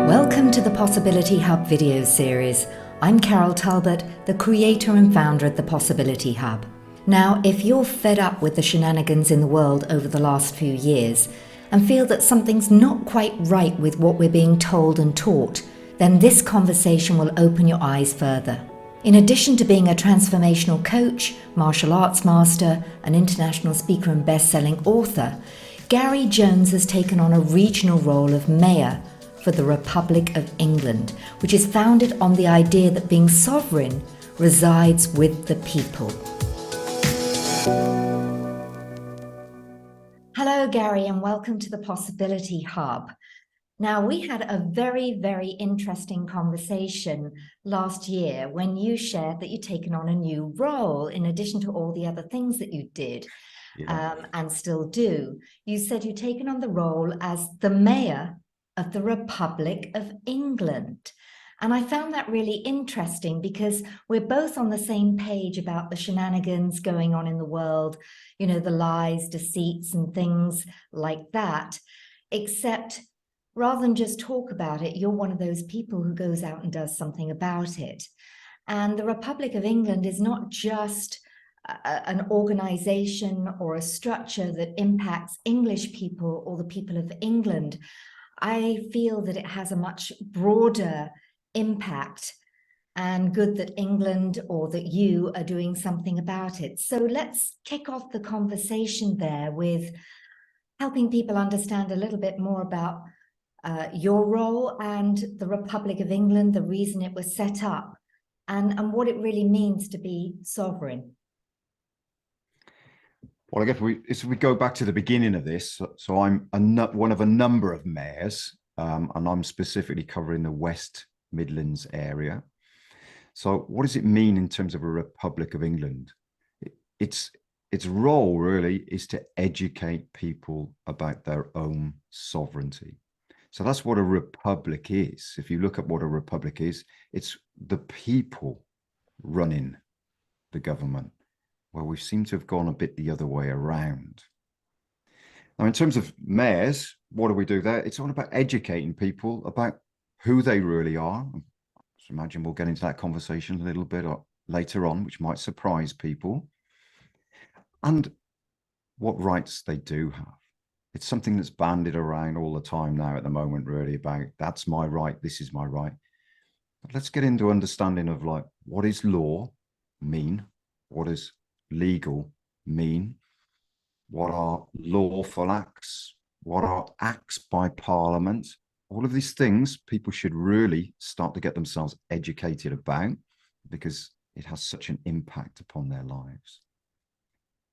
Welcome to the Possibility Hub video series. I'm Carol Talbot, the creator and founder of the Possibility Hub. Now, if you're fed up with the shenanigans in the world over the last few years and feel that something's not quite right with what we're being told and taught, then this conversation will open your eyes further. In addition to being a transformational coach, martial arts master, an international speaker and best-selling author, Garry Jones has taken on a regional role of mayor for the Republic of England, which is founded on the idea that being sovereign resides with the people. Hello, Garry, and welcome to the Possibility Hub. Now, we had a very, very interesting conversation last year when you shared that you'd taken on a new role in addition to all the other things that you did and still do. You said you'd taken on the role as the mayor of the Republic of England. And I found that really interesting because we're both on the same page about the shenanigans going on in the world, you know, the lies, deceits, and things like that. Except rather than just talk about it, you're one of those people who goes out and does something about it. And the Republic of England is not just an organization or a structure that impacts English people or the people of England. I feel that it has a much broader impact, and good that England or that you are doing something about it. So let's kick off the conversation there with helping people understand a little bit more about your role and the Republic of England, the reason it was set up, and what it really means to be sovereign. Well, I guess if we go back to the beginning of this, so I'm one of a number of mayors, and I'm specifically covering the West Midlands area. So what does it mean in terms of a Republic of England? Its role really is to educate people about their own sovereignty. So that's what a republic is. If you look at what a republic is, it's the people running the government. Well, we seem to have gone a bit the other way around. Now, in terms of mayors, what do we do there? It's all about educating people about who they really are. So imagine we'll get into that conversation a little bit later on, which might surprise people, and what rights they do have. It's something that's bandied around all the time now at the moment, really, about that's my right, this is my right. But let's get into understanding of like, what is law mean? What is legal mean? What are lawful acts? What are acts by Parliament? All of these things people should really start to get themselves educated about, because it has such an impact upon their lives.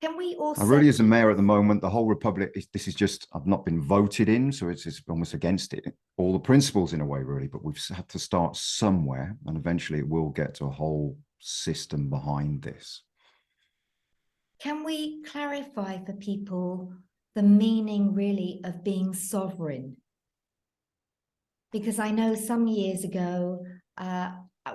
Can we also... I really, as a mayor at the moment, the whole Republic, this is just, I've not been voted in, so it's almost against it. All the principles in a way, really, but we've had to start somewhere, and eventually it will get to a whole system behind this. Can we clarify for people the meaning really of being sovereign? Because I know some years ago,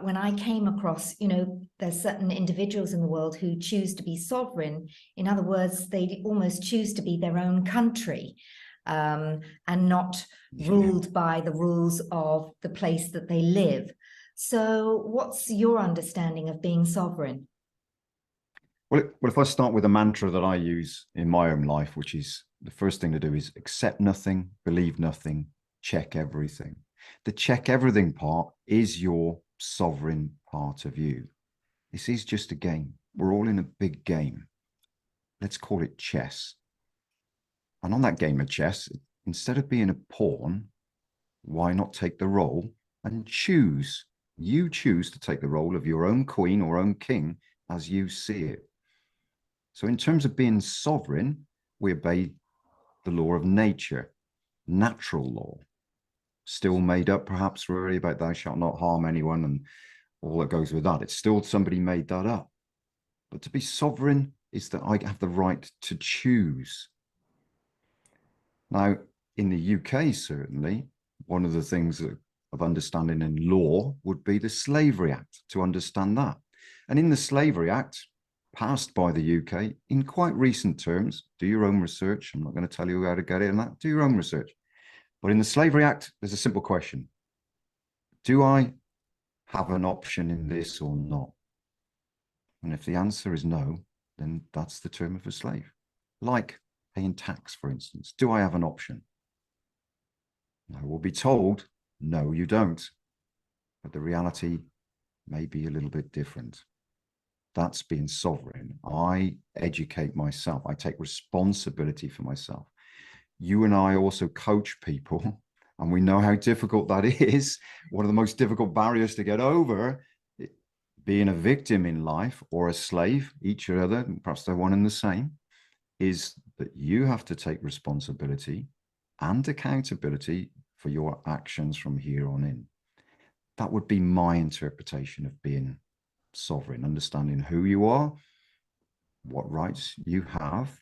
when I came across, you know, there's certain individuals in the world who choose to be sovereign. In other words, they almost choose to be their own country and not ruled by the rules of the place that they live. So what's your understanding of being sovereign? Well, if I start with a mantra that I use in my own life, which is the first thing to do is accept nothing, believe nothing, check everything. The check everything part is your sovereign part of you. This is just a game. We're all in a big game. Let's call it chess. And on that game of chess, instead of being a pawn, why not take the role and choose? You choose to take the role of your own queen or own king as you see it. So in terms of being sovereign, we obey the law of nature, natural law, still made up perhaps really about thou shalt not harm anyone and all that goes with that. It's still somebody made that up. But to be sovereign is that I have the right to choose. Now, in the UK, certainly, one of the things of understanding in law would be the Slavery Act, to understand that. And in the Slavery Act, passed by the UK in quite recent terms, do your own research. I'm not going to tell you how to get it and that, do your own research. But in the Slavery Act, there's a simple question. do I have an option in this or not? And if the answer is no, then that's the term of a slave. Like paying tax, for instance. Do I have an option? I will be told, no, you don't. But the reality may be a little bit different. That's being sovereign. I educate myself. I take responsibility for myself. You and I also coach people, and we know how difficult that is. One of the most difficult barriers to get over, being a victim in life or a slave, each other, perhaps they're one and the same, is that you have to take responsibility and accountability for your actions from here on in. That would be my interpretation of being sovereign, understanding who you are, what rights you have,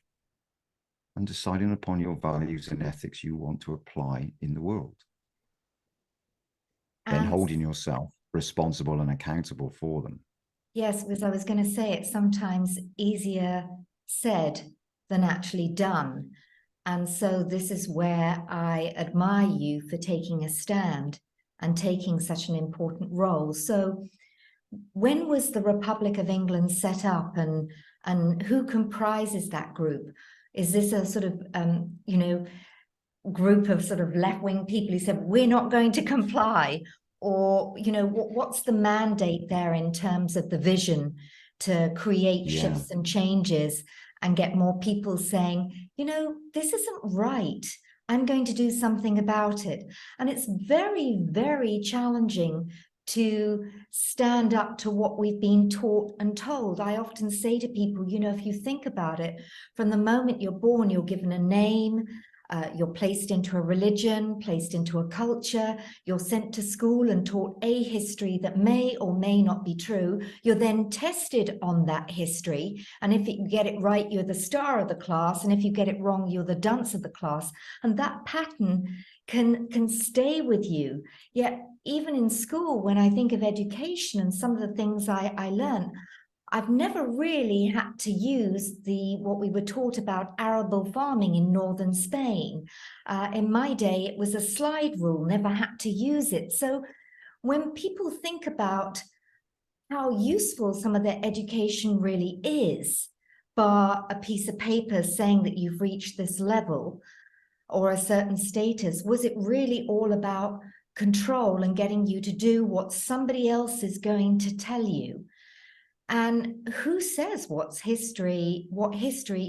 and deciding upon your values and ethics you want to apply in the world. Then And holding yourself responsible and accountable for them. yes, because I was going to say it's sometimes easier said than actually done. And so this is where I admire you for taking a stand and taking such an important role. So when was the Republic of England set up, and who comprises that group? Is this a sort of, group of sort of left-wing people who said, we're not going to comply? Or, what's the mandate there in terms of the vision to create shifts and changes and get more people saying, this isn't right. I'm going to do something about it. And it's very, very challenging to stand up to what we've been taught and told. I often say to people, if you think about it, from the moment you're born, you're given a name, you're placed into a religion, placed into a culture, you're sent to school and taught a history that may or may not be true. You're then tested on that history. And if you get it right, you're the star of the class. And if you get it wrong, you're the dunce of the class. And that pattern can stay with you. Yet, even in school, when I think of education and some of the things I learned, I've never really had to use what we were taught about arable farming in northern Spain. In my day, it was a slide rule, never had to use it. So when people think about how useful some of their education really is, bar a piece of paper saying that you've reached this level or a certain status, was it really all about control and getting you to do what somebody else is going to tell you? And who says what history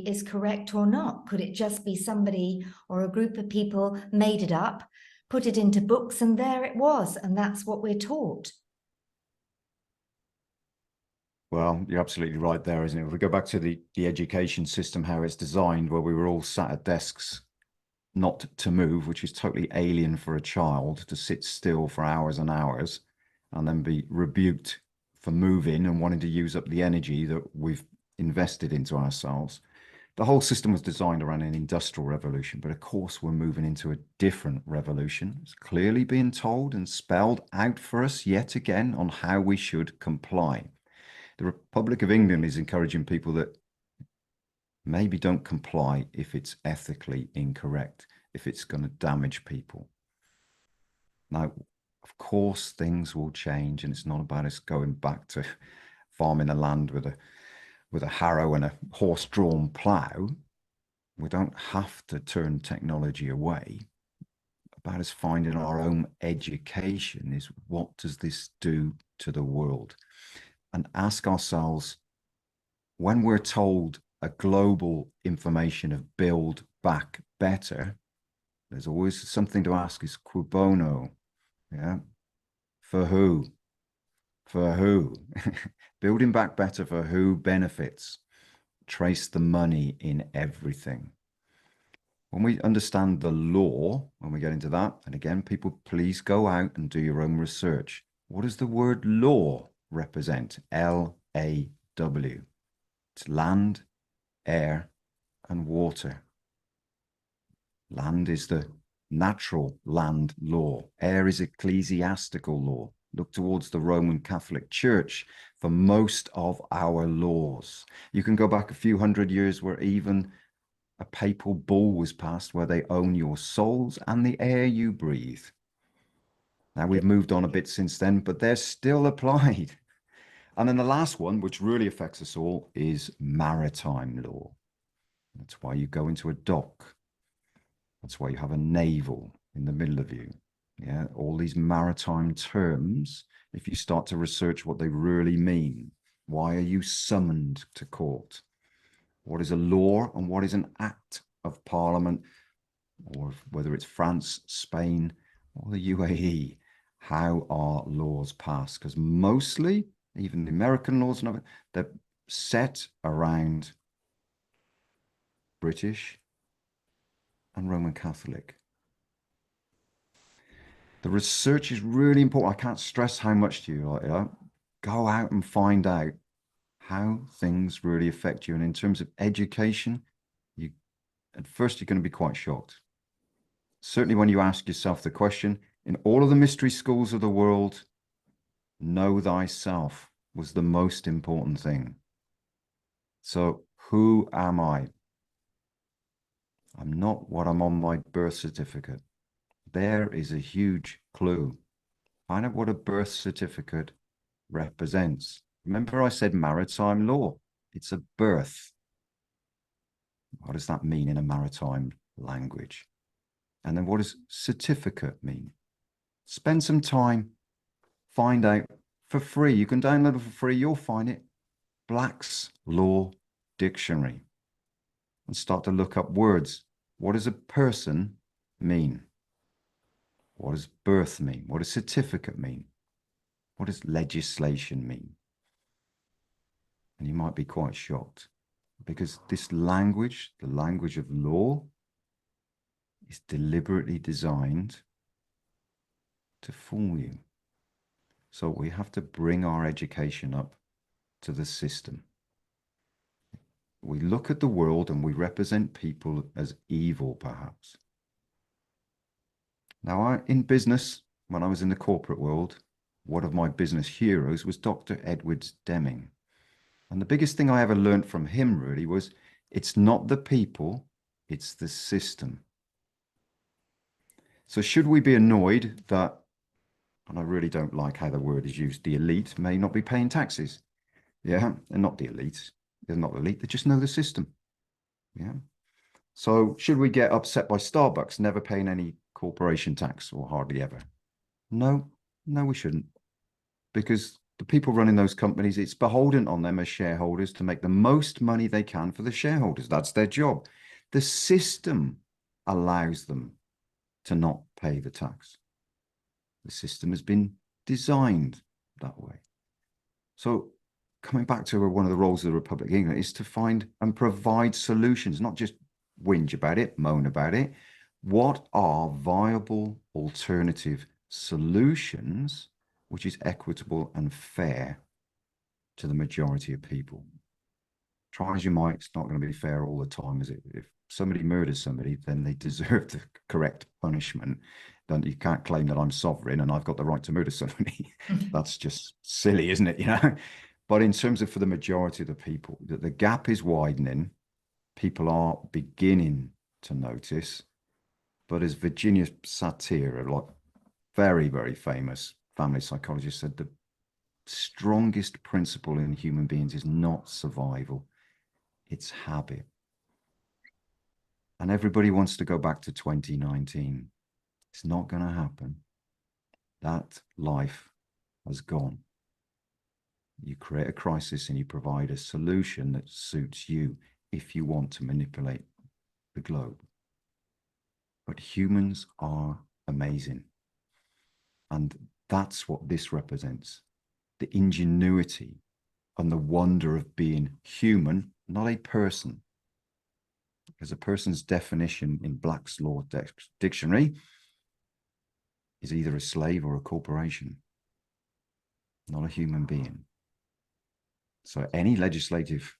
is correct or not? Could it just be somebody or a group of people made it up, put it into books, and there it was, and that's what we're taught? Well, you're absolutely right there, isn't it? If we go back to the education system, how it's designed, where we were all sat at desks, not to move, which is totally alien for a child to sit still for hours and hours and then be rebuked for moving and wanting to use up the energy that we've invested into ourselves. The whole system was designed around an industrial revolution, but of course we're moving into a different revolution. It's clearly being told and spelled out for us yet again on how we should comply. The Republic of England is encouraging people that maybe don't comply if it's ethically incorrect, if it's going to damage people. Now, of course, things will change, and it's not about us going back to farming the land with a harrow and a horse-drawn plough. We don't have to turn technology away. About us finding our own education is, what does this do to the world? And ask ourselves, when we're told a global information of build back better, there's always something to ask, is cui bono? Yeah. For who? For who? Building back better for who benefits? Trace the money in everything. When we understand the law, when we get into that, and again, people, please go out and do your own research. What does the word law represent? L-A-W. It's land, air, and water. Land is the natural land law. Air is ecclesiastical law. Look towards the Roman Catholic Church for most of our laws. You can go back a few hundred years where even a papal bull was passed where they own your souls and the air you breathe. Now we've moved on a bit since then, but they're still applied. And then the last one, which really affects us all, is maritime law. That's why you go into a dock. That's why you have a naval in the middle of you. Yeah, all these maritime terms, if you start to research what they really mean, why are you summoned to court? What is a law and what is an act of parliament, or whether it's France, Spain, or the UAE? How are laws passed? Because mostly, even the American laws, they're set around British and Roman Catholic. The research is really important. I can't stress how much to you. Like, go out and find out how things really affect you. And in terms of education, at first you're going to be quite shocked. Certainly when you ask yourself the question, in all of the mystery schools of the world, know thyself was the most important thing. So who am I? I'm not what I'm on my birth certificate. There is a huge clue. Find out what a birth certificate represents. Remember I said maritime law. It's a birth. What does that mean in a maritime language? And then what does certificate mean? Spend some time, find out for free. You can download it for free. You'll find it. Black's Law Dictionary. And start to look up words. What does a person mean? What does birth mean? What does certificate mean? What does legislation mean? And you might be quite shocked, because this language, the language of law, is deliberately designed to fool you. So we have to bring our education up to the system. We look at the world and we represent people as evil, perhaps. Now, in business, when I was in the corporate world, one of my business heroes was Dr. Edwards Deming. And the biggest thing I ever learned from him really was, it's not the people, it's the system. So should we be annoyed that, and I really don't like how the word is used, the elite may not be paying taxes? Yeah, they're not the elite. They're not the elite. They just know the system. Yeah. So should we get upset by Starbucks never paying any corporation tax, or hardly ever? No, no, we shouldn't. Because the people running those companies, it's beholden on them as shareholders to make the most money they can for the shareholders. That's their job. The system allows them to not pay the tax. The system has been designed that way. So coming back to one of the roles of the Republic of England is to find and provide solutions, not just whinge about it, moan about it. What are viable alternative solutions which is equitable and fair to the majority of people? Try as you might, it's not going to be fair all the time, is it? If somebody murders somebody, then they deserve the correct punishment. Then you can't claim that I'm sovereign and I've got the right to murder somebody. That's just silly, isn't it? You know. But in terms of for the majority of the people, that the gap is widening. People are beginning to notice. But as Virginia Satir, a lot very, very famous family psychologist, said, the strongest principle in human beings is not survival, it's habit. And everybody wants to go back to 2019. It's not going to happen. That life has gone. You create a crisis and you provide a solution that suits you if you want to manipulate the globe. But humans are amazing. And that's what this represents. The ingenuity and the wonder of being human, not a person. Because a person's definition in Black's Law Dictionary is either a slave or a corporation, not a human being. So any legislative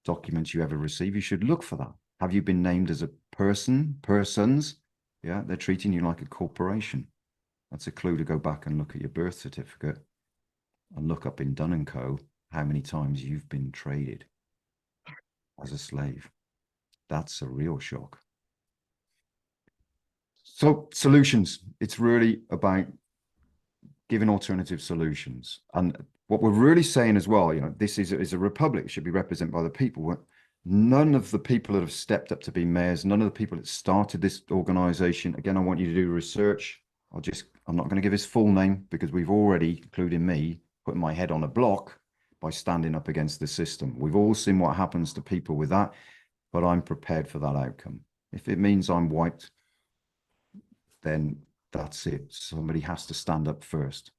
documents you ever receive, you should look for that. Have you been named as a person, persons? Yeah, they're treating you like a corporation. That's a clue to go back and look at your birth certificate and look up in Dun & Co. how many times you've been traded as a slave. That's a real shock. So solutions, it's really about giving alternative solutions. And what we're really saying as well, this is a republic, should be represented by the people. None of the people that have stepped up to be mayors, none of the people that started this organization, again, I want you to do research. I'm not going to give his full name because we've already, including me, put my head on a block by standing up against the system. We've all seen what happens to people with that, but I'm prepared for that outcome. If it means I'm white, then that's it. Somebody has to stand up first.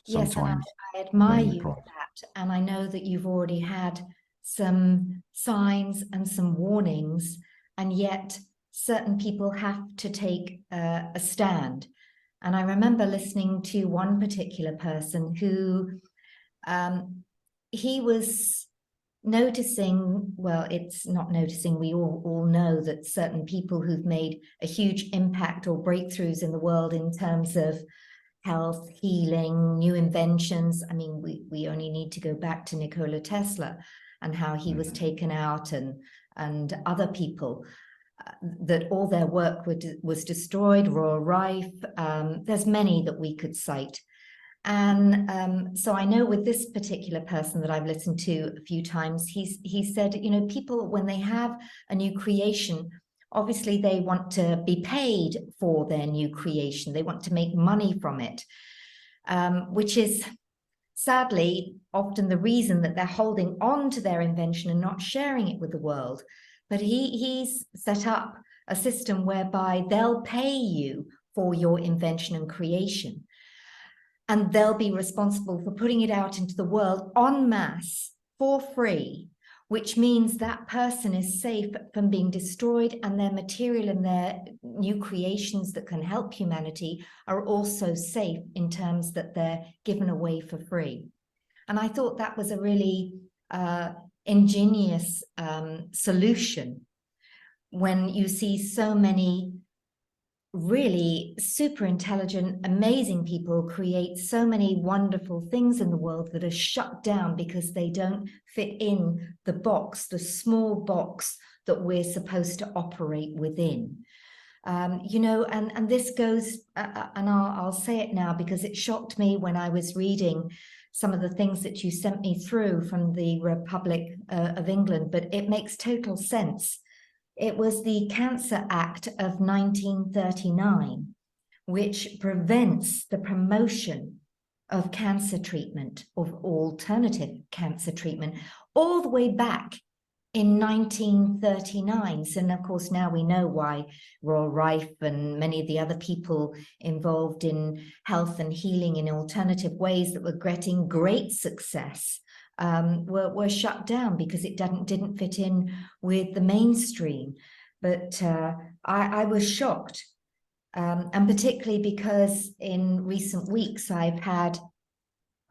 Sometimes. Yes, and I admire you for that. And I know that you've already had some signs and some warnings, and yet certain people have to take a stand. And I remember listening to one particular person who he was noticing, well, it's not noticing, we all know that certain people who've made a huge impact or breakthroughs in the world in terms of health, healing, new inventions. I mean, we only need to go back to Nikola Tesla and how he was taken out, and other people that all their work was destroyed, Royal Rife. There's many that we could cite. And so I know with this particular person that I've listened to a few times, he said, people, when they have a new creation, obviously they want to be paid for their new creation. They want to make money from it, which is sadly often the reason that they're holding on to their invention and not sharing it with the world. But he's set up a system whereby they'll pay you for your invention and creation. And they'll be responsible for putting it out into the world en masse for free, which means that person is safe from being destroyed, and their material and their new creations that can help humanity are also safe in terms that they're given away for free. And I thought that was a really ingenious solution when you see so many really super intelligent, amazing people create so many wonderful things in the world that are shut down because they don't fit in the box, the small box that we're supposed to operate within. And this goes, and I'll say it now because it shocked me when I was reading some of the things that you sent me through from the Republic of England, but it makes total sense. It was the Cancer Act of 1939, which prevents the promotion of cancer treatment, of alternative cancer treatment, all the way back in 1939. So, and of course, now we know why Royal Rife and many of the other people involved in health and healing in alternative ways that were getting great success were shut down because it didn't fit in with the mainstream. But I was shocked, and particularly because in recent weeks I've had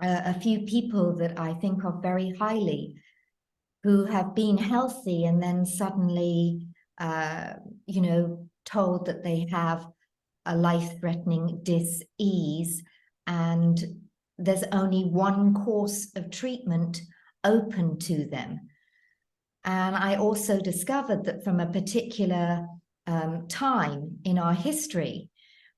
a few people that I think of very highly who have been healthy and then suddenly told that they have a life-threatening disease, and there's only one course of treatment open to them. And I also discovered that from a particular time in our history,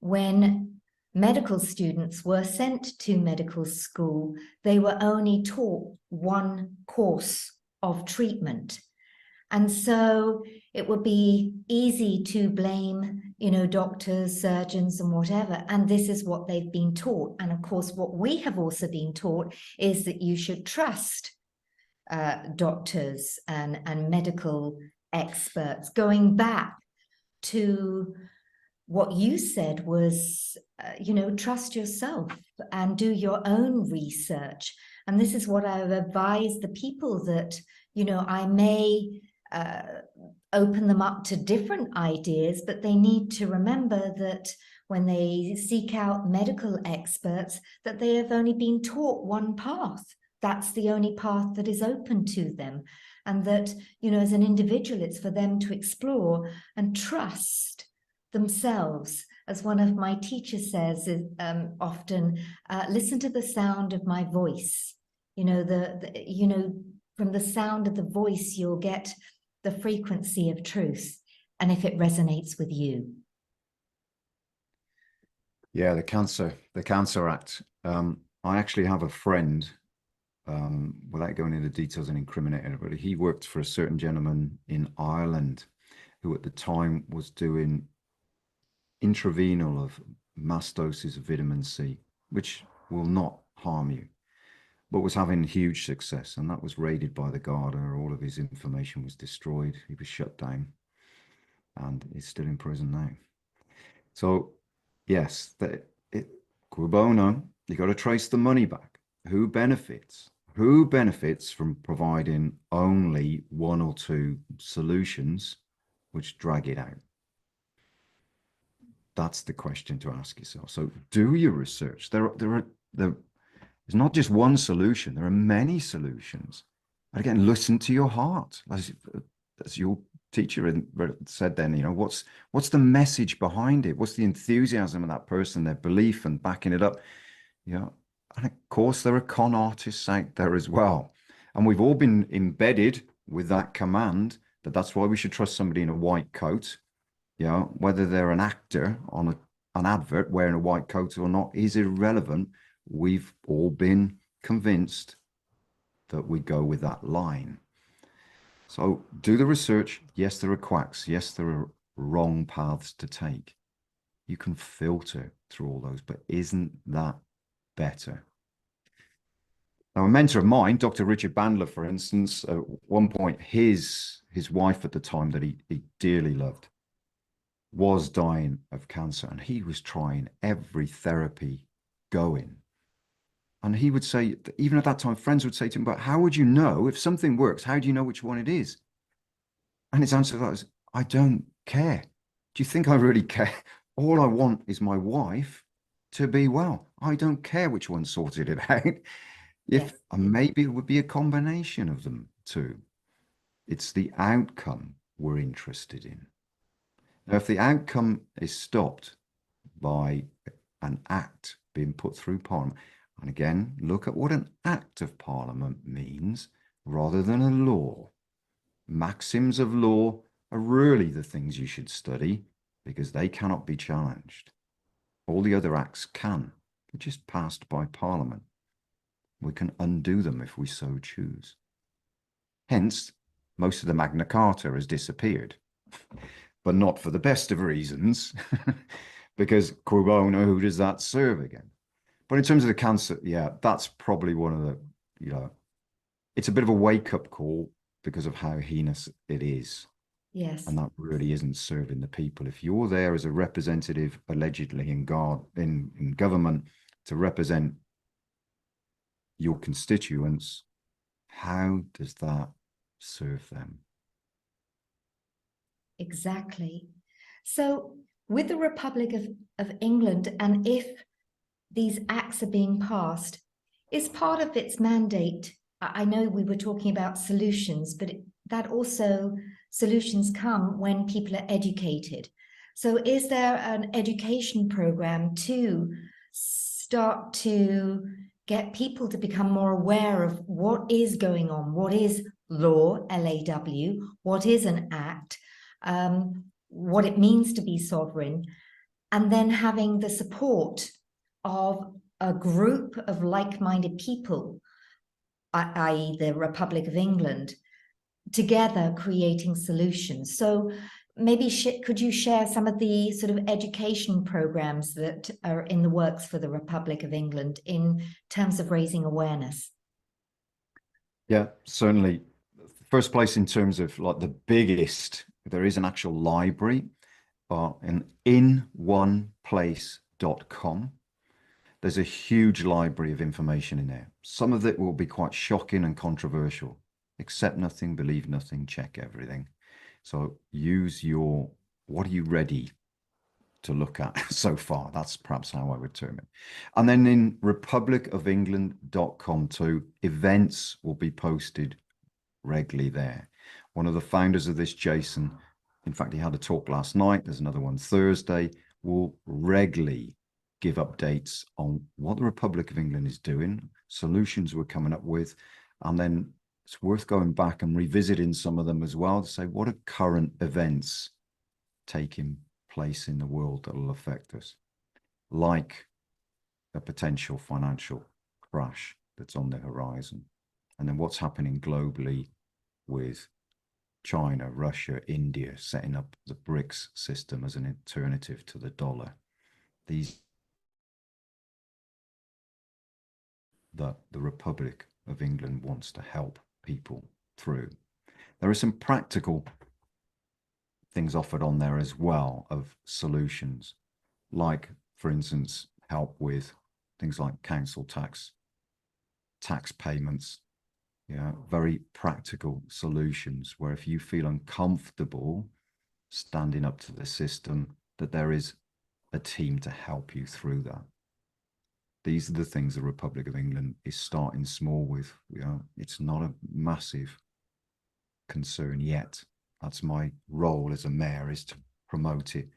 when medical students were sent to medical school, they were only taught one course of treatment. And so it would be easy to blame, doctors, surgeons, and whatever. And this is what they've been taught. And of course, what we have also been taught is that you should trust doctors and medical experts. Going back to what you said was, trust yourself and do your own research. And this is what I've advised the people that, I may open them up to different ideas, but they need to remember that when they seek out medical experts, that they have only been taught one path. That's the only path that is open to them. And that, as an individual, it's for them to explore and trust themselves. As one of my teachers says often, listen to the sound of my voice. From the sound of the voice, you'll get the frequency of truth, and if it resonates with you. Yeah, the Cancer Act. I actually have a friend, without going into details and incriminating everybody, he worked for a certain gentleman in Ireland who at the time was doing intravenal of mass doses of vitamin C, which will not harm you, but was having huge success. And that was raided by the Garda. All of his information was destroyed. He was shut down and is still in prison now. So, yes, cui bono, you got to trace the money back. Who benefits? Who benefits from providing only one or two solutions which drag it out? That's the question to ask yourself. So do your research. There's not just one solution. There are many solutions. And again, listen to your heart. As your teacher said then, what's the message behind it? What's the enthusiasm of that person, their belief and backing it up? And of course, there are con artists out there as well. And we've all been embedded with that command that that's why we should trust somebody in a white coat. Whether they're an actor on an advert wearing a white coat or not is irrelevant. We've all been convinced that we go with that line. So do the research. Yes, there are quacks. Yes, there are wrong paths to take. You can filter through all those, but isn't that better? Now, a mentor of mine, Dr. Richard Bandler, for instance, at one point, his wife at the time that he dearly loved was dying of cancer, and he was trying every therapy going. And he would say, even at that time, friends would say to him, but how would you know if something works? How do you know which one it is? And his answer to that was, I don't care. Do you think I really care? All I want is my wife to be well. I don't care which one sorted it out. Yes. Maybe it would be a combination of them too. It's the outcome we're interested in. Now, if the outcome is stopped by an act being put through Parliament, and again, look at what an act of Parliament means rather than a law. Maxims of law are really the things you should study because they cannot be challenged. All the other acts can. They're just passed by Parliament. We can undo them if we so choose. Hence, most of the Magna Carta has disappeared, but not for the best of reasons, because cui bono, who does that serve again? But in terms of the cancer, yeah, that's probably one of the, it's a bit of a wake-up call because of how heinous it is. Yes. And that really isn't serving the people. If you're there as a representative, allegedly in government, to represent your constituents, how does that serve them? Exactly. So with the Republic of England, and if these acts are being passed, is part of its mandate, I know we were talking about solutions, but that also solutions come when people are educated. So is there an education program to start to get people to become more aware of what is going on, what is law, L-A-W, what is an act, what it means to be sovereign, and then having the support of a group of like-minded people, i.e. the Republic of England, together creating solutions. So maybe could you share some of the sort of education programs that are in the works for the Republic of England in terms of raising awareness? Yeah, certainly. First place in terms of like the biggest, there is an actual library in inoneplace.com. There's a huge library of information in there. Some of it will be quite shocking and controversial. Accept nothing, believe nothing, check everything. So use what are you ready to look at so far? That's perhaps how I would term it. And then in republicofengland.com too, events will be posted regularly there. One of the founders of this, Jason, in fact, he had a talk last night. There's another one Thursday. Will regularly give updates on what the Republic of England is doing, solutions we're coming up with, and then it's worth going back and revisiting some of them as well to say, what are current events taking place in the world that will affect us? like a potential financial crash that's on the horizon. And then what's happening globally with China, Russia, India setting up the BRICS system as an alternative to the dollar. These that the Republic of England wants to help people through. There are some practical things offered on there as well of solutions, like, for instance, help with things like council tax, tax payments, very practical solutions where if you feel uncomfortable standing up to the system, that there is a team to help you through that. These are the things the Republic of England is starting small with. It's not a massive concern yet. That's my role as a mayor, is to promote it,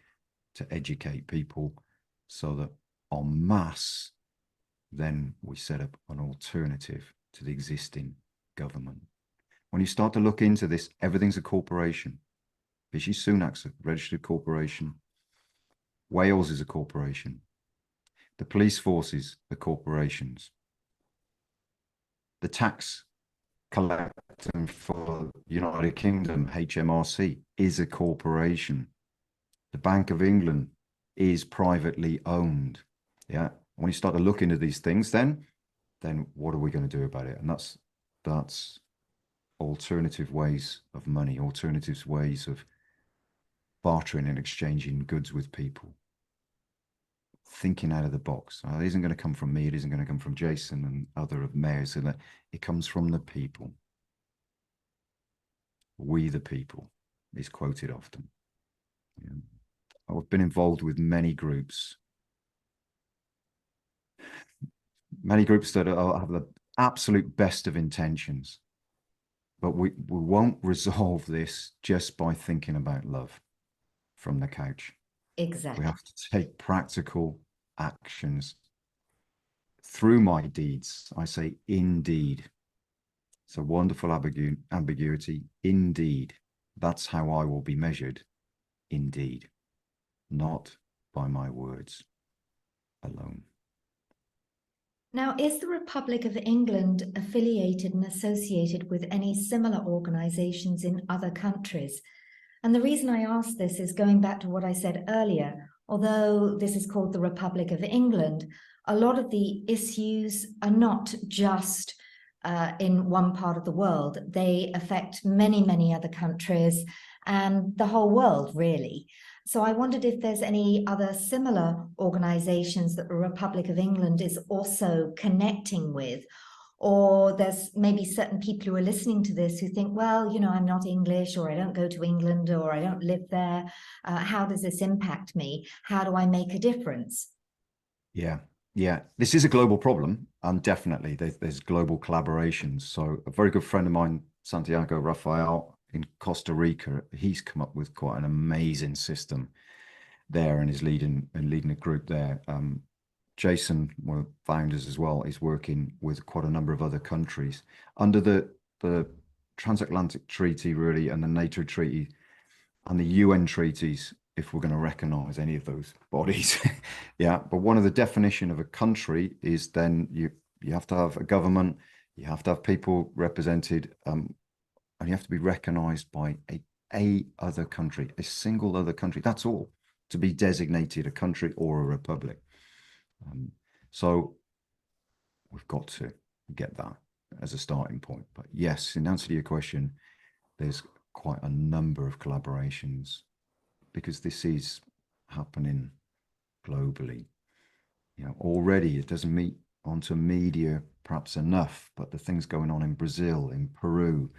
to educate people so that en masse, then we set up an alternative to the existing government. When you start to look into this, everything's a corporation. Rishi Sunak's a registered corporation. Wales is a corporation. The police forces are corporations. The tax collecting for United Kingdom, HMRC, is a corporation. The Bank of England is privately owned. Yeah. When you start to look into these things, then what are we going to do about it? And that's alternative ways of money, alternative ways of bartering and exchanging goods with people. Thinking out of the box. It isn't going to come from me. It isn't going to come from Jason and other mayors. So that it comes from the people. We the people is quoted often. Yeah. I've been involved with many groups that have the absolute best of intentions, but we won't resolve this just by thinking about love from the couch. Exactly. We have to take practical actions. Through my deeds, I say indeed. It's a wonderful ambiguity. Indeed. That's how I will be measured. Indeed. Not by my words alone. Now, is the Republic of England affiliated and associated with any similar organizations in other countries? And the reason I ask this is going back to what I said earlier. Although this is called the Republic of England, a lot of the issues are not just in one part of the world. They affect many, many other countries and the whole world, really. So I wondered if there's any other similar organizations that the Republic of England is also connecting with, or there's maybe certain people who are listening to this who think, well, I'm not English, or I don't go to England, or I don't live there. How does this impact me? How do I make a difference? Yeah. This is a global problem, and definitely there's global collaborations. So a very good friend of mine, Santiago Rafael in Costa Rica, he's come up with quite an amazing system there and is leading a group there. Jason, one of the founders as well, is working with quite a number of other countries under the Transatlantic Treaty, really, and the NATO Treaty and the UN treaties, if we're going to recognize any of those bodies. Yeah. But one of the definition of a country is then you have to have a government, you have to have people represented, and you have to be recognized by a other country, a single other country. That's all, to be designated a country or a republic. So we've got to get that as a starting point. But yes, in answer to your question, there's quite a number of collaborations because this is happening globally. Already it doesn't meet onto media perhaps enough, but the things going on in Brazil, in Peru,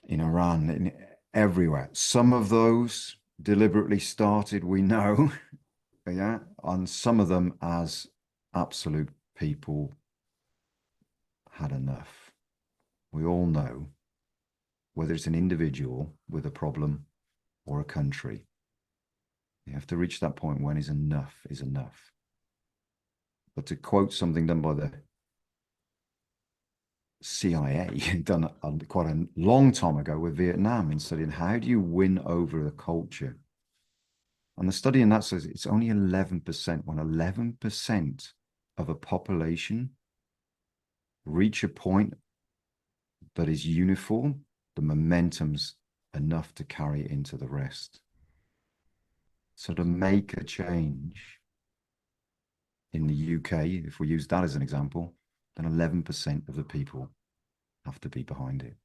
in Iran, in everywhere. Some of those deliberately started, we know, yeah, and some of them as absolute people had enough. We all know whether it's an individual with a problem or a country, you have to reach that point when enough is enough. But to quote something done by the CIA, done quite a long time ago with Vietnam, in studying how do you win over the culture? And the study in that says it's only 11%. When 11% of a population reach a point that is uniform, the momentum's enough to carry it into the rest. So to make a change in the UK, if we use that as an example, then 11% of the people have to be behind it.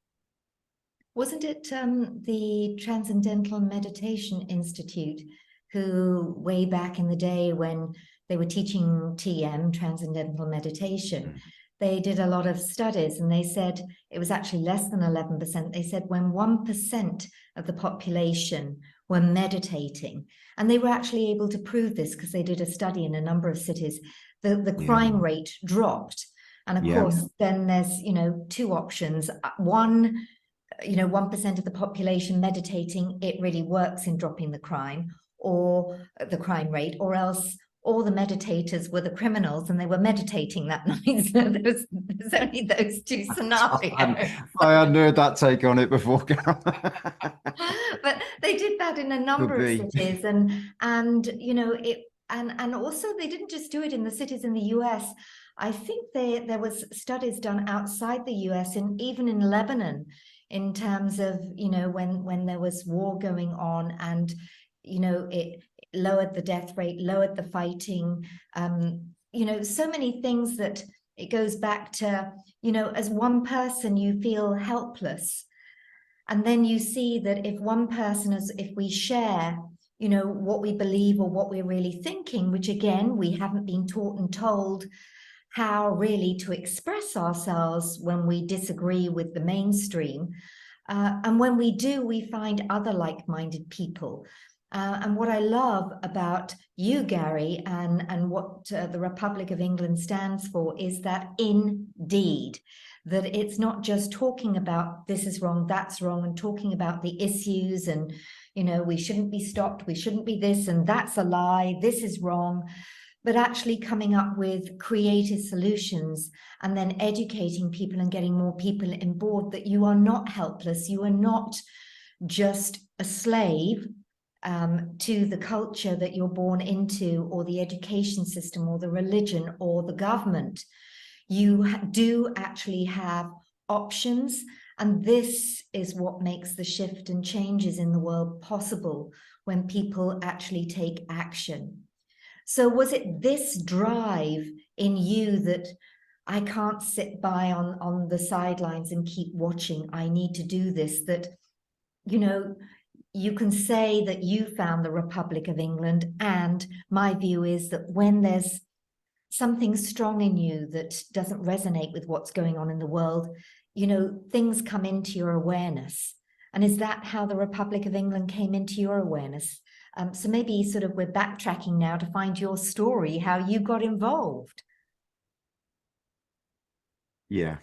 Wasn't it the Transcendental Meditation Institute who, way back in the day when they were teaching TM, Transcendental Meditation, they did a lot of studies and they said it was actually less than 11%. They said when 1% of the population were meditating, and they were actually able to prove this because they did a study in a number of cities, the crime rate dropped. And of course, then there's, two options. One, 1% of the population meditating, it really works in dropping the crime rate, or else all the meditators were the criminals and they were meditating that night. So there's only those two scenarios. I hadn't heard that take on it before, Carol. But they did that in a number of cities, and also they didn't just do it in the cities in the US. I think there was studies done outside the US, and even in Lebanon, in terms of when there was war going on, and it lowered the death rate, lowered the fighting, so many things that it goes back to, as one person you feel helpless, and then you see that if one person if we share what we believe or what we're really thinking, which again we haven't been taught and told how really to express ourselves when we disagree with the mainstream. And when we do, we find other like-minded people. And what I love about you, Garry, and what the Republic of England stands for is that indeed, that it's not just talking about this is wrong, that's wrong, and talking about the issues and, we shouldn't be stopped, we shouldn't be this, and that's a lie, this is wrong, but actually coming up with creative solutions and then educating people and getting more people on board that you are not helpless, you are not just a slave to the culture that you're born into, or the education system, or the religion, or the government. You do actually have options, and this is what makes the shift and changes in the world possible when people actually take action. So was it this drive in you that I can't sit by on the sidelines and keep watching, I need to do this, that, you can say that you found the Republic of England, and my view is that when there's something strong in you that doesn't resonate with what's going on in the world, things come into your awareness. And is that how the Republic of England came into your awareness? So maybe sort of we're backtracking now to find your story, how you got involved. Yeah,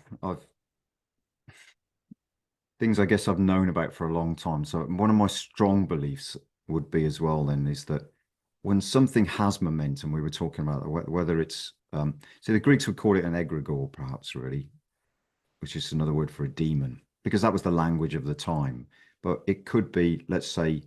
things I guess I've known about for a long time. So one of my strong beliefs would be as well then is that when something has momentum, we were talking about whether it's, so the Greeks would call it an egregore, perhaps, really, which is another word for a demon, because that was the language of the time. But it could be, let's say,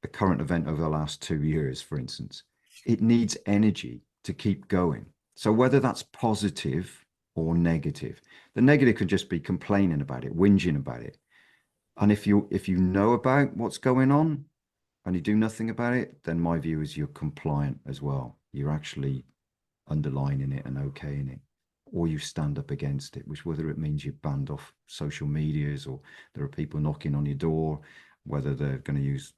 a current event over the last 2 years, for instance. It needs energy to keep going. So whether that's positive or negative, the negative can just be complaining about it, whinging about it. And if you know about what's going on and you do nothing about it, then my view is you're compliant as well. You're actually underlining it and okaying it, or you stand up against it, which whether it means you're banned off social medias, or there are people knocking on your door, whether they're going to use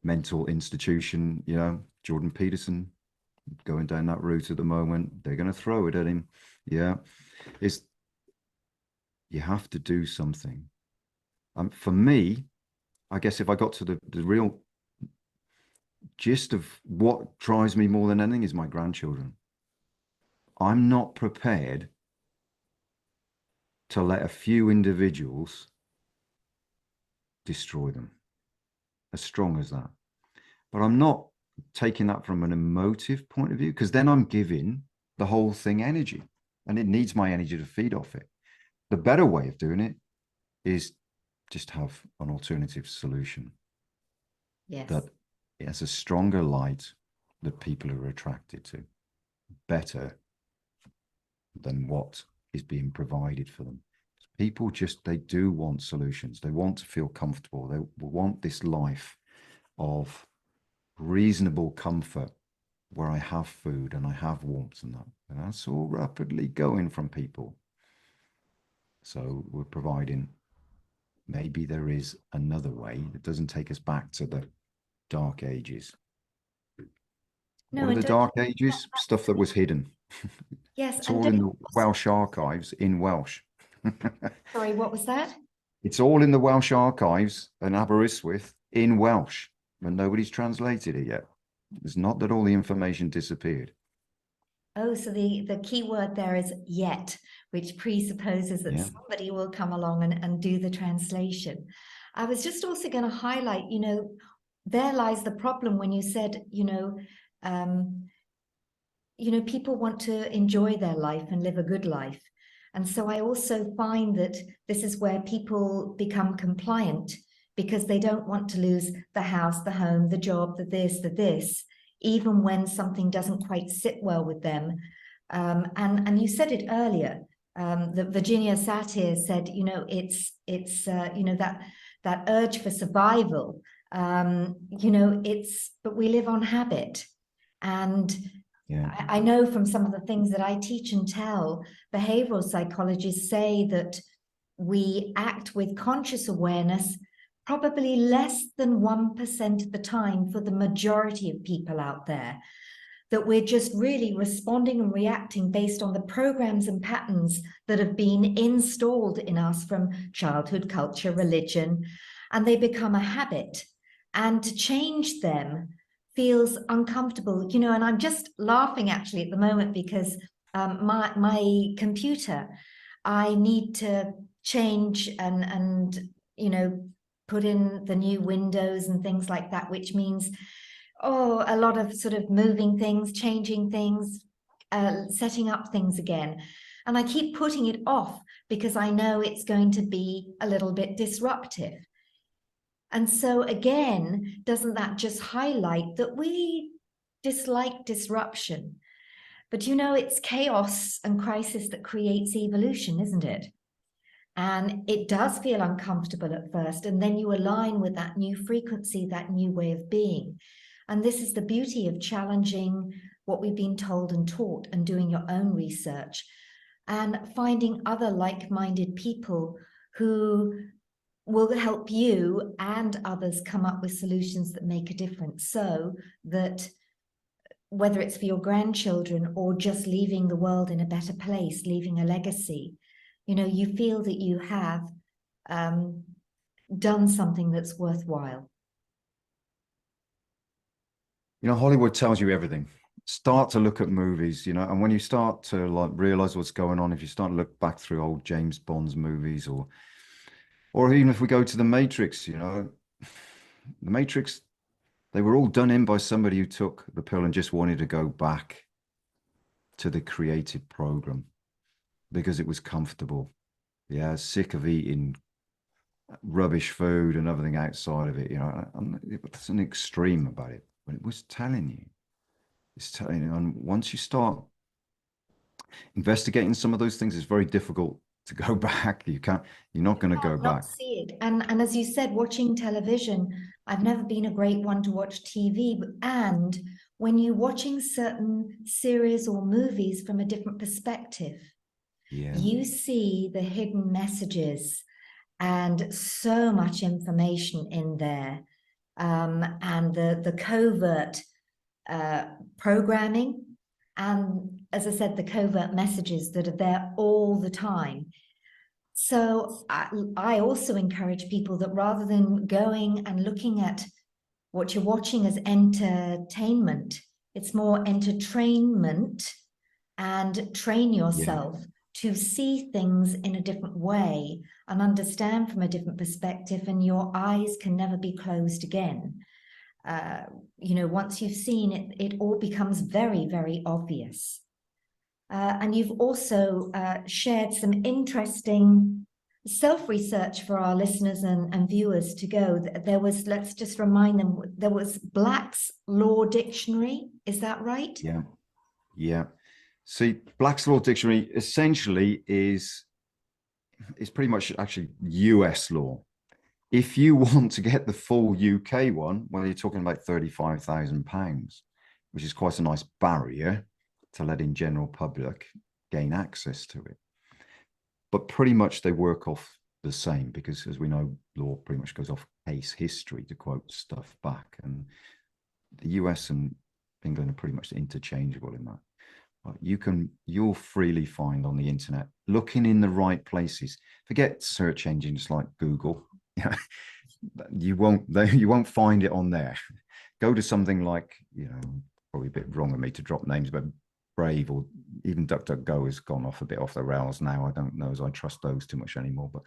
mental institution, Jordan Peterson going down that route at the moment, they're going to throw it at him. You have to do something. For me, I guess if I got to the real gist of what drives me more than anything is my grandchildren. I'm not prepared to let a few individuals destroy them. As strong as that. But I'm not taking that from an emotive point of view, because then I'm giving the whole thing energy, and it needs my energy to feed off it. The better way of doing it is just have an alternative solution. Yes. That it has a stronger light that people are attracted to, better than what is being provided for them. People just, they do want solutions. They want to feel comfortable. They want this life of reasonable comfort where I have food and I have warmth and that. And that's all rapidly going from people. So we're providing, maybe there is another way that doesn't take us back to the dark ages. No, What are and the dark ages? Stuff that was hidden. yes, It's and all in the Welsh archives in Welsh. sorry, what was that? It's all in the Welsh archives and Aberystwyth in Welsh, but nobody's translated it yet. It's not that all the information disappeared. Oh, so the key word there is yet, which presupposes that somebody will come along and do the translation. I was just also going to highlight, there lies the problem when you said, people want to enjoy their life and live a good life. And so I also find that this is where people become compliant because they don't want to lose the house, the home, the job, the this, even when something doesn't quite sit well with them. And you said it earlier, that Virginia Satir said, it's that urge for survival, but we live on habit. And I know from some of the things that I teach and tell, behavioral psychologists say that we act with conscious awareness probably less than 1% of the time for the majority of people out there, that we're just really responding and reacting based on the programs and patterns that have been installed in us from childhood, culture, religion, and they become a habit. And to change them feels uncomfortable, and I'm just laughing actually at the moment because my computer, I need to change and put in the new windows and things like that, which means a lot of sort of moving things, changing things, setting up things again. And I keep putting it off because I know it's going to be a little bit disruptive. And so again, doesn't that just highlight that we dislike disruption? But it's chaos and crisis that creates evolution, isn't it? And it does feel uncomfortable at first, and then you align with that new frequency, that new way of being. And this is the beauty of challenging what we've been told and taught and doing your own research and finding other like-minded people who will help you and others come up with solutions that make a difference, so that whether it's for your grandchildren or just leaving the world in a better place, leaving a legacy, you feel that you have done something that's worthwhile. Hollywood tells you everything. Start to look at movies, and when you start to realize what's going on, if you start to look back through old James Bond's movies, or even if we go to the Matrix, the Matrix, they were all done in by somebody who took the pill and just wanted to go back to the created program because it was comfortable. Yeah, sick of eating rubbish food and everything outside of it. It's an extreme about it, but it was telling you. It's telling you, and once you start investigating some of those things, it's very difficult to go back. You're not going to go back. See it. And as you said, watching television, I've never been a great one to watch TV, and when you're watching certain series or movies from a different perspective, you see the hidden messages and so much information in there, and the covert programming, and as I said, the covert messages that are there all the time. So I also encourage people that rather than going and looking at what you're watching as entertainment, it's more entertainment, and train yourself to see things in a different way and understand from a different perspective, and your eyes can never be closed again. Once you've seen it, it all becomes very, very obvious. And you've also shared some interesting self-research for our listeners and viewers to go. There was, let's just remind them, there was Black's Law Dictionary. Is that right? Yeah. Yeah. See, Black's Law Dictionary essentially is pretty much actually US law. If you want to get the full UK one, well, you're talking about £35,000, which is quite a nice barrier to letting general public gain access to it. But pretty much they work off the same, because as we know, law pretty much goes off case history to quote stuff back. And the US and England are pretty much interchangeable in that. You'll freely find on the internet, looking in the right places. Forget search engines like Google. You won't find it on there. Go to something like, probably a bit wrong of me to drop names, but Brave or even DuckDuckGo has gone off a bit off the rails now. I don't know as I trust those too much anymore. But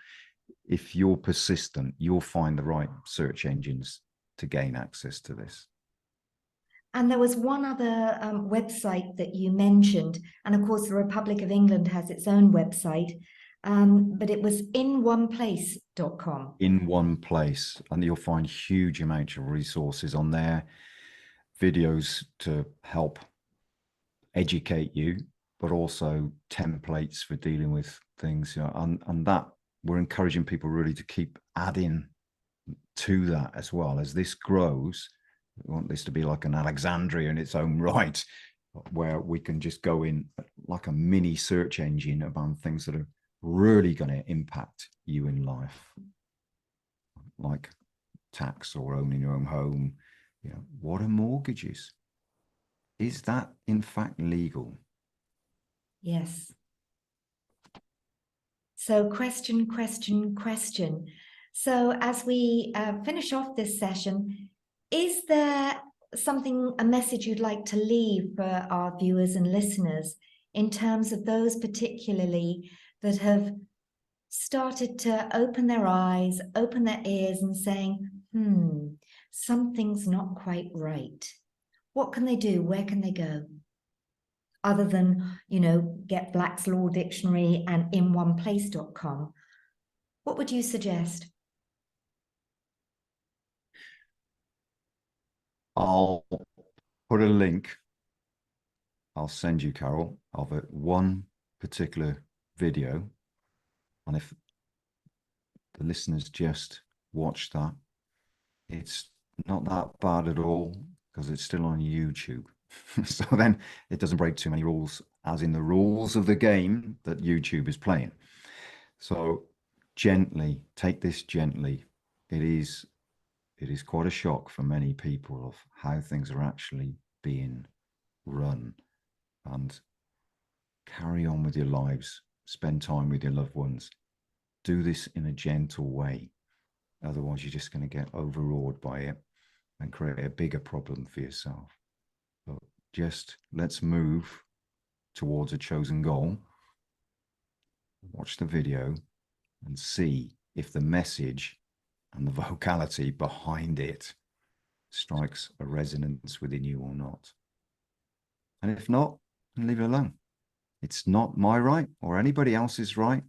if you're persistent, you'll find the right search engines to gain access to this. And there was one other website that you mentioned, and of course the Republic of England has its own website, but it was inoneplace.com. In one place, and you'll find huge amounts of resources on there, videos to help educate you, but also templates for dealing with things, and that we're encouraging people really to keep adding to that as well. As this grows, we want this to be like an Alexandria in its own right, where we can just go in like a mini search engine about things that are really going to impact you in life, like tax or owning your own home. What are mortgages? Is that in fact legal? Yes. So question. So as we finish off this session, is there a message you'd like to leave for our viewers and listeners in terms of those particularly that have started to open their eyes, open their ears and saying, something's not quite right? What can they do? Where can they go? Other than, get Black's Law Dictionary and inoneplace.com. What would you suggest? I'll put a link. I'll send you, Carol, of one particular video. And if the listeners just watch that, it's not that bad at all, because it's still on YouTube. So then it doesn't break too many rules, as in the rules of the game that YouTube is playing. So gently, take this gently. It is quite a shock for many people of how things are actually being run. And carry on with your lives, spend time with your loved ones. Do this in a gentle way. Otherwise, you're just going to get overawed by it and create a bigger problem for yourself. But just let's move towards a chosen goal. Watch the video and see if the message and the vocality behind it strikes a resonance within you or not. And if not, then leave it alone. It's not my right or anybody else's right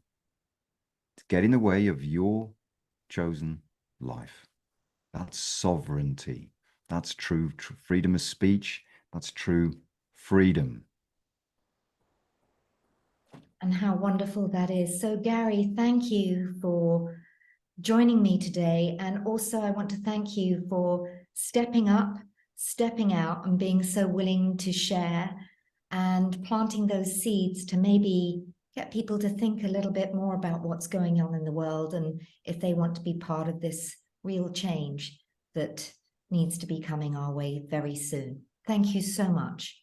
to get in the way of your chosen life. That's sovereignty. That's true freedom of speech. That's true freedom. And how wonderful that is. So, Garry, thank you for joining me today. And also, I want to thank you for stepping up, stepping out, and being so willing to share and planting those seeds to maybe get people to think a little bit more about what's going on in the world, and if they want to be part of this real change that needs to be coming our way very soon. Thank you so much.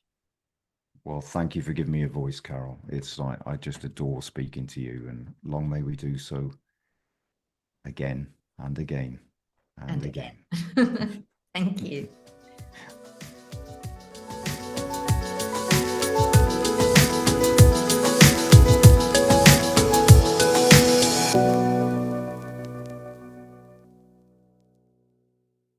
Well, thank you for giving me a voice, Carol. It's like, I just adore speaking to you, and long may we do so again and again and again. Thank you.